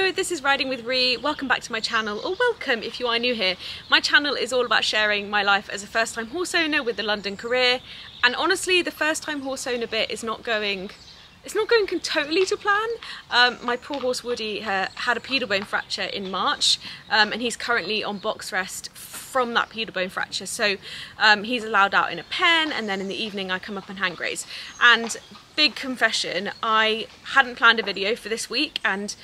Hello, this is Riding with Ree. Welcome back to my channel, or welcome if you are new here. My channel is all about sharing my life as a first-time horse owner with the London career, and honestly the first-time horse owner bit is not going totally to plan. My poor horse Woody had a pedal bone fracture in March, and he's currently on box rest from that pedal bone fracture. So he's allowed out in a pen, and then in the evening I come up and hand graze. And big confession, I hadn't planned a video for this week, and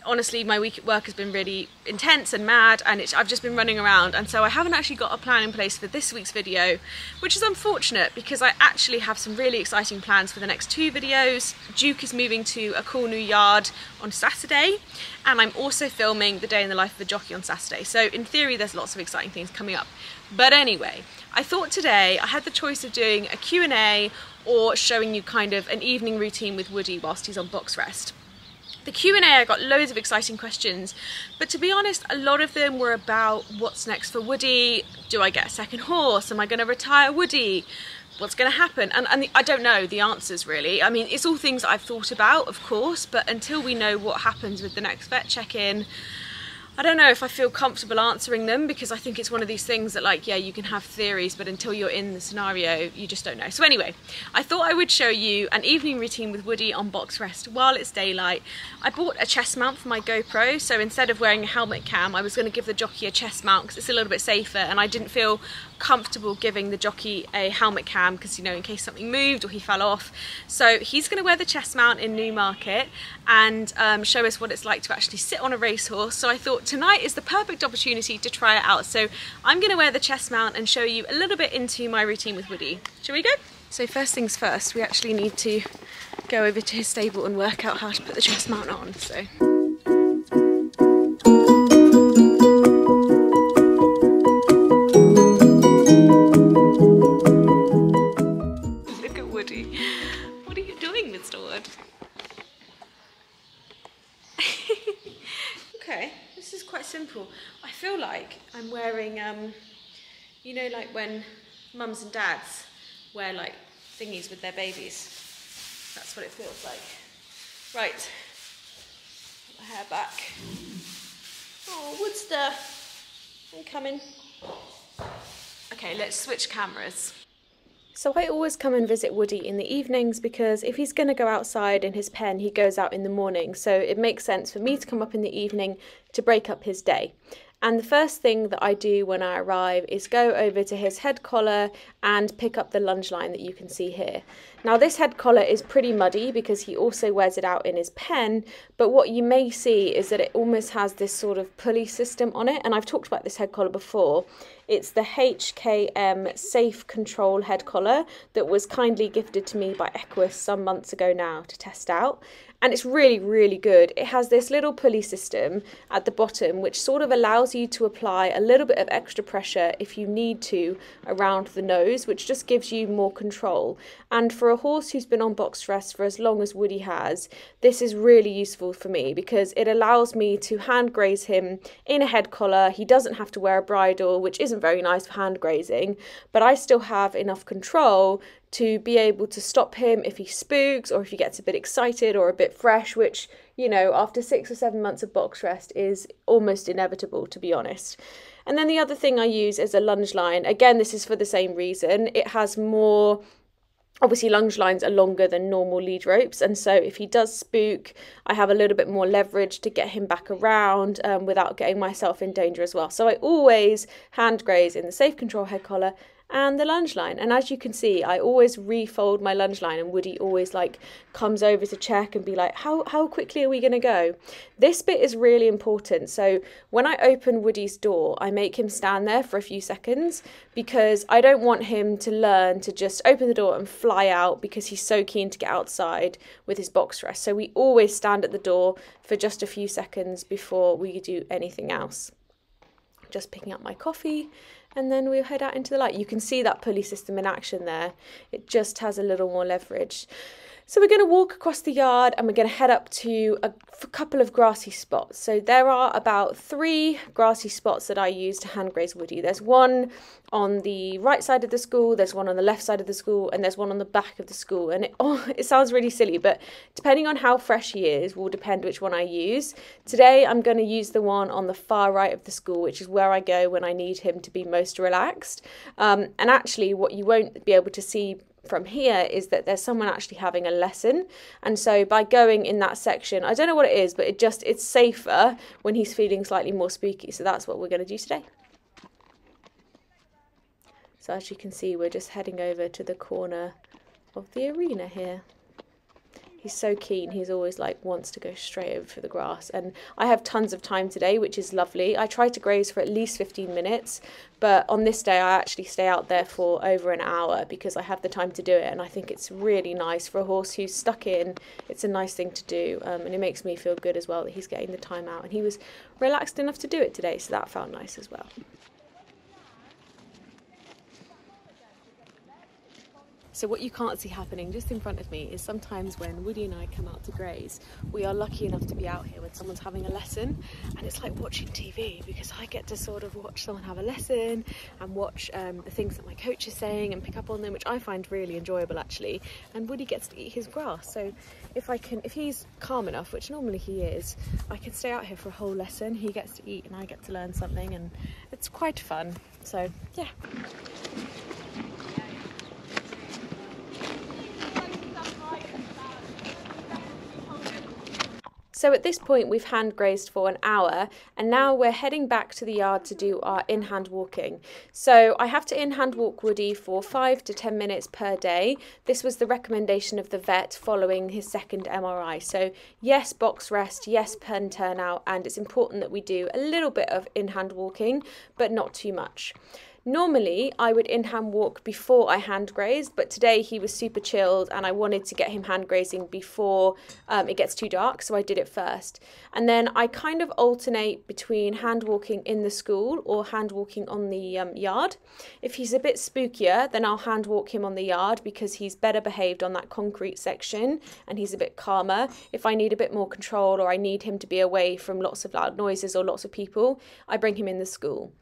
honestly my week at work has been really intense and mad, and I've just been running around, and so I haven't actually got a plan in place for this week's video, which is unfortunate because I actually have some really exciting plans for the next two videos. Duke is moving to a cool new yard on Saturday, and I'm also filming the day in the life of a jockey on Saturday, so in theory there's lots of exciting things coming up. But anyway, I thought today I had the choice of doing a Q&A or showing you kind of an evening routine with Woody whilst he's on box rest. The Q&A, I got loads of exciting questions, but to be honest, a lot of them were about what's next for Woody. Do I get a second horse? Am I going to retire Woody? What's going to happen? And I don't know the answers really. I mean, it's all things I've thought about, of course, but until we know what happens with the next vet check-in, I don't know if I feel comfortable answering them, because I think it's one of these things that, like, yeah, you can have theories, but until you're in the scenario, you just don't know. So anyway, I thought I would show you an evening routine with Woody on box rest while it's daylight. I bought a chest mount for my GoPro, so instead of wearing a helmet cam, I was going to give the jockey a chest mount because it's a little bit safer, and I didn't feel comfortable giving the jockey a helmet cam because, you know, in case something moved or he fell off. So he's going to wear the chest mount in Newmarket and show us what it's like to actually sit on a racehorse. So I thought tonight is the perfect opportunity to try it out. So I'm going to wear the chest mount and show you a little bit into my routine with Woody. Shall we go? So first things first, we actually need to go over to his stable and work out how to put the chest mount on. So. Look at Woody. What are you doing, Mr. Wood? Okay, this is quite simple. I feel like I'm wearing, you know, like when mums and dads wear like thingies with their babies. That's what it feels like. Right, put my hair back. Oh, Woodster, I'm coming. Okay, let's switch cameras. So I always come and visit Woody in the evenings because if he's going to go outside in his pen, he goes out in the morning. So it makes sense for me to come up in the evening to break up his day. And the first thing that I do when I arrive is go over to his head collar and pick up the lunge line that you can see here. Now this head collar is pretty muddy because he also wears it out in his pen, but what you may see is that it almost has this sort of pulley system on it, and I've talked about this head collar before. It's the HKM Safe Control head collar that was kindly gifted to me by Equestrian some months ago now to test out. And it's really, really good. It has this little pulley system at the bottom which sort of allows you to apply a little bit of extra pressure if you need to around the nose, which just gives you more control. And for a horse who's been on box rest for as long as Woody has, this is really useful for me because it allows me to hand graze him in a head collar. He doesn't have to wear a bridle, which isn't very nice for hand grazing, but I still have enough control to be able to stop him if he spooks or if he gets a bit excited or a bit fresh, which, you know, after 6 or 7 months of box rest is almost inevitable, to be honest. And then the other thing I use is a lunge line. Again, this is for the same reason. It has more, obviously lunge lines are longer than normal lead ropes, and so if he does spook, I have a little bit more leverage to get him back around without getting myself in danger as well. So I always hand graze in the Safe Control head collar and the lunge line, and as you can see I always refold my lunge line, and Woody always like comes over to check and be like, how quickly are we going to go? This bit is really important. So when I open Woody's door, I make him stand there for a few seconds because I don't want him to learn to just open the door and fly out because he's so keen to get outside with his box rest. So we always stand at the door for just a few seconds before we do anything else. Just picking up my coffee, and then we'll head out into the light. You can see that pulley system in action there. It just has a little more leverage. So we're going to walk across the yard and we're going to head up to a couple of grassy spots. So there are about 3 grassy spots that I use to hand graze Woody. There's one on the right side of the school, there's one on the left side of the school, and there's one on the back of the school. And it sounds really silly, but depending on how fresh he is will depend which one I use. Today I'm going to use the one on the far right of the school, which is where I go when I need him to be most relaxed. And actually what you won't be able to see from here is that there's someone actually having a lesson, and so by going in that section, I don't know what it is, but it's safer when he's feeling slightly more spooky. So that's what we're going to do today. So as you can see, we're just heading over to the corner of the arena here. He's so keen, he's always like wants to go straight over for the grass, and I have tons of time today, which is lovely. I try to graze for at least 15 minutes, but on this day I actually stay out there for over an hour because I have the time to do it, and I think it's really nice for a horse who's stuck in. It's a nice thing to do, and it makes me feel good as well that he's getting the time out, and he was relaxed enough to do it today, so that felt nice as well. So what you can't see happening just in front of me is sometimes when Woody and I come out to graze, we are lucky enough to be out here when someone's having a lesson, and it's like watching TV because I get to sort of watch someone have a lesson and watch the things that my coach is saying and pick up on them, which I find really enjoyable actually. And Woody gets to eat his grass, so if he's calm enough, which normally he is, I can stay out here for a whole lesson. He gets to eat and I get to learn something, and it's quite fun. So yeah. So at this point we've hand grazed for an hour, and now we're heading back to the yard to do our in-hand walking. So I have to in-hand walk Woody for 5 to 10 minutes per day. This was the recommendation of the vet following his second MRI. So yes, box rest, yes, pen turnout, and it's important that we do a little bit of in-hand walking, but not too much. Normally, I would in-hand walk before I hand grazed, but today he was super chilled and I wanted to get him hand grazing before it gets too dark, so I did it first. And then I kind of alternate between hand walking in the school or hand walking on the yard. If he's a bit spookier, then I'll hand walk him on the yard because he's better behaved on that concrete section and he's a bit calmer. If I need a bit more control or I need him to be away from lots of loud noises or lots of people, I bring him in the school.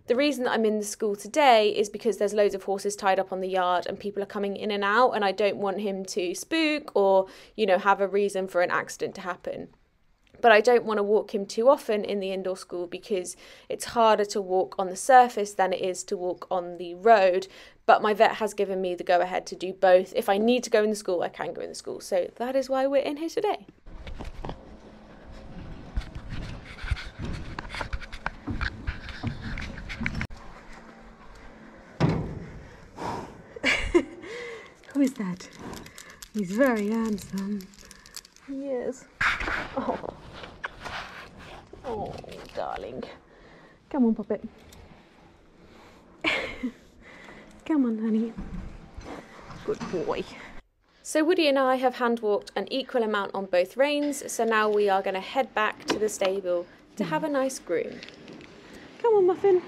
The reason that I'm in the school today is because there's loads of horses tied up on the yard and people are coming in and out, and I don't want him to spook or, have a reason for an accident to happen. But I don't want to walk him too often in the indoor school because it's harder to walk on the surface than it is to walk on the road. But my vet has given me the go-ahead to do both. If I need to go in the school, I can go in the school. So that is why we're in here today. Who is that? He's very handsome. Yes. Oh, darling. Come on, puppet. Come on, honey. Good boy. So Woody and I have hand walked an equal amount on both reins, so now we are going to head back to the stable to have a nice groom. Come on, Muffin.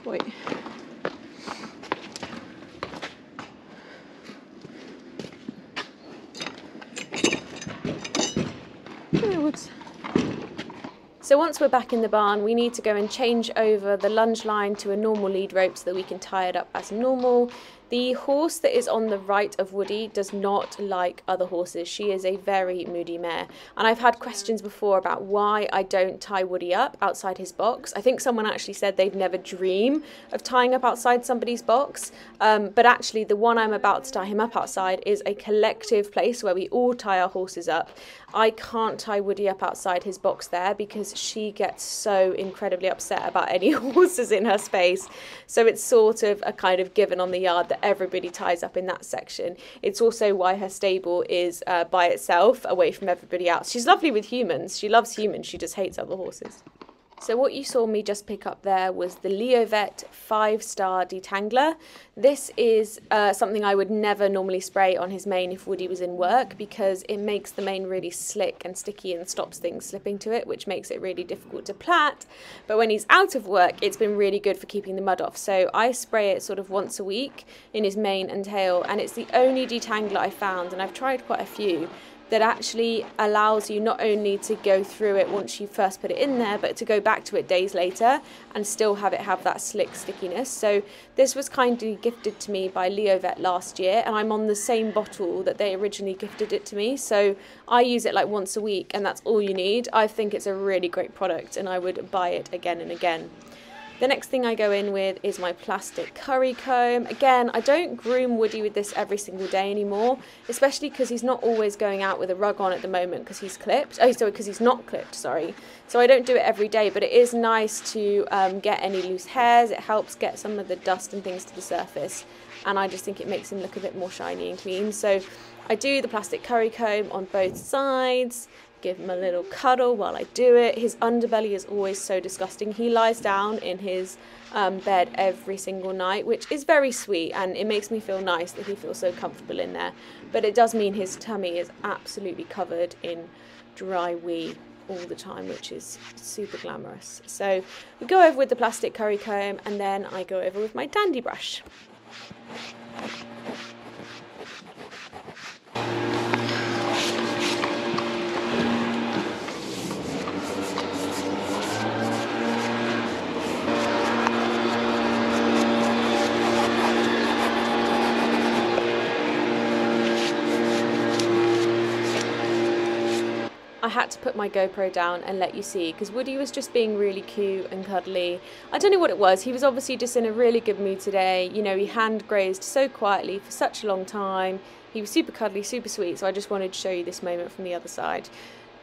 Wait. So once we're back in the barn, we need to go and change over the lunge line to a normal lead rope so that we can tie it up as normal. The horse that is on the right of Woody does not like other horses. She is a very moody mare. And I've had questions before about why I don't tie Woody up outside his box. I think someone actually said they'd never dream of tying up outside somebody's box. But actually the one I'm about to tie him up outside is a collective place where we all tie our horses up. I can't tie Woody up outside his box there because she gets so incredibly upset about any horses in her space. So it's sort of a kind of given on the yard that everybody ties up in that section. It's also why her stable is by itself, away from everybody else. She's lovely with humans. She loves humans. She just hates other horses. So what you saw me just pick up there was the Leovet 5-star detangler. This is something I would never normally spray on his mane if Woody was in work, because it makes the mane really slick and sticky and stops things slipping to it, which makes it really difficult to plait. But when he's out of work, it's been really good for keeping the mud off. So I spray it sort of once a week in his mane and tail, and it's the only detangler I found, and I've tried quite a few, that actually allows you not only to go through it once you first put it in there, but to go back to it days later and still have it have that slick stickiness. So this was kindly gifted to me by Leovet last year, and I'm on the same bottle that they originally gifted it to me. So I use it like once a week, and that's all you need. I think it's a really great product, and I would buy it again and again. The next thing I go in with is my plastic curry comb. Again, I don't groom Woody with this every single day anymore, especially because he's not always going out with a rug on at the moment because he's clipped. Oh, sorry, because he's not clipped, sorry. So I don't do it every day, but it is nice to get any loose hairs. It helps get some of the dust and things to the surface, and I just think it makes him look a bit more shiny and clean. So I do the plastic curry comb on both sides. Give him a little cuddle while I do it. His underbelly is always so disgusting. He lies down in his bed every single night, which is very sweet, and it makes me feel nice that he feels so comfortable in there. But it does mean his tummy is absolutely covered in dry wee all the time, which is super glamorous. So we go over with the plastic curry comb, and then I go over with my dandy brush. I had to put my GoPro down and let you see, because Woody was just being really cute and cuddly. I don't know what it was. He was obviously just in a really good mood today. You know, he hand grazed so quietly for such a long time. He was super cuddly, super sweet, so I just wanted to show you this moment from the other side.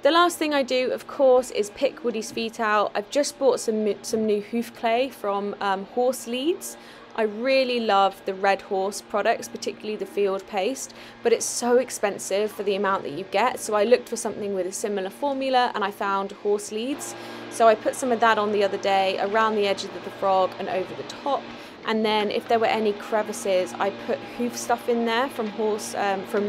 The last thing I do, of course, is pick Woody's feet out. I've just bought some new hoof clay from Horse Leads. I really love the Red Horse products, particularly the field paste, but it's so expensive for the amount that you get. So I looked for something with a similar formula, and I found Horse Leads. So I put some of that on the other day around the edges of the frog and over the top. And then if there were any crevices, I put hoof stuff in there from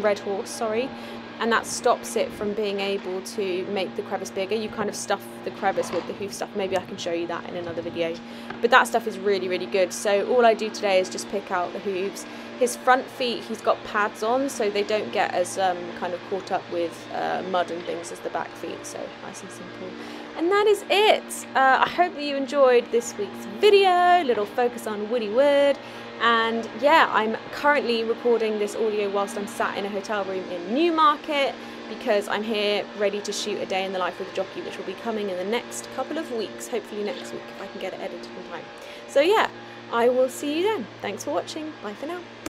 Red Horse, sorry. And that stops it from being able to make the crevice bigger. You kind of stuff the crevice with the hoof stuff. Maybe I can show you that in another video. But that stuff is really, really good. So all I do today is just pick out the hooves. His front feet, he's got pads on, so they don't get as kind of caught up with mud and things as the back feet. So nice and simple. And that is it. I hope that you enjoyed this week's video, little focus on Woody Wood. And yeah, I'm currently recording this audio whilst I'm sat in a hotel room in Newmarket, because I'm here ready to shoot a day in the life with a jockey, which will be coming in the next couple of weeks, hopefully next week if I can get it edited in time. So yeah, I will see you then. Thanks for watching. Bye for now.